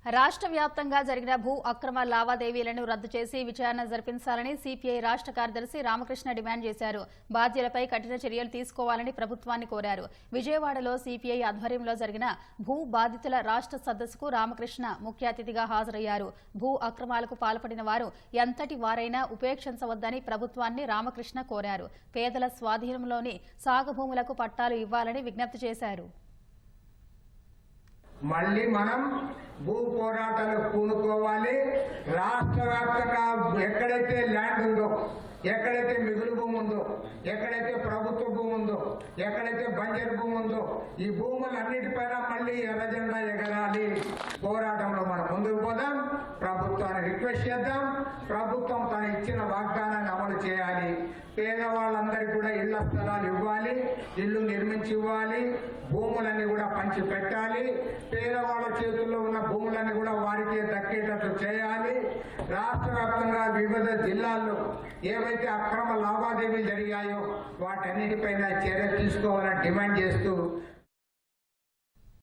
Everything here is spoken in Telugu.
రాష్ట్ర వ్యాప్తంగా జరిగిన భూ అక్రమ లావాదేవీలను రద్దు చేసి విచారణ జరిపించాలని సిపిఐ రాష్ట్ర కార్యదర్శి రామకృష్ణ డిమాండ్ చేశారు. బాధ్యులపై కఠిన చర్యలు తీసుకోవాలని ప్రభుత్వాన్ని కోరారు. విజయవాడలో సిపిఐ ఆధ్వర్యంలో జరిగిన భూ బాధితుల రాష్ట్ర సదస్సుకు రామకృష్ణ ముఖ్య అతిథిగా హాజరయ్యారు. భూ అక్రమాలకు పాల్పడిన వారు ఎంతటి వారైనా ఉపేక్షించవద్దని ప్రభుత్వాన్ని రామకృష్ణ కోరారు. పేదల స్వాధీనంలోని సాగు భూములకు పట్టాలు ఇవ్వాలని విజ్ఞప్తి చేశారు. మళ్ళీ మనం భూ పోరాటాలకు పూనుకోవాలి. రాష్ట్ర వ్యాప్తంగా ఎక్కడైతే ల్యాండ్ ఉందో, ఎక్కడైతే మిగులు భూమి ఉందో, ఎక్కడైతే ప్రభుత్వ భూమి ఉందో, ఎక్కడైతే బంజరు భూమి ఉందో, ఈ భూములన్నిటిపైన మళ్ళీ ఎర్రజెండా ఎగరాలి. పోరాటంలో మనం ముందుకు పోదాం. ప్రభుత్వాన్ని రిక్వెస్ట్ చేద్దాం. ప్రభుత్వం తను ఇచ్చిన వాగ్దానాన్ని అమలు చేయాలి. పేదవాళ్ళందరికీ కూడా ఇళ్ల స్థలాలు ఇవ్వాలి, ఇల్లు నిర్మించి ఇవ్వాలి, భూములన్నీ కూడా పంచి పెట్టాలి. పేదవాళ్ళ చేతుల్లో ఉన్న భూములన్నీ కూడా వారికి దక్కేటట్లు చేయాలి. రాష్ట్ర వ్యాప్తంగా వివిధ జిల్లాల్లో ఏవైతే అక్రమ లావాదేవీలు జరిగాయో వాటన్నిటిపైన చర్య తీసుకోవాలని డిమాండ్ చేస్తూ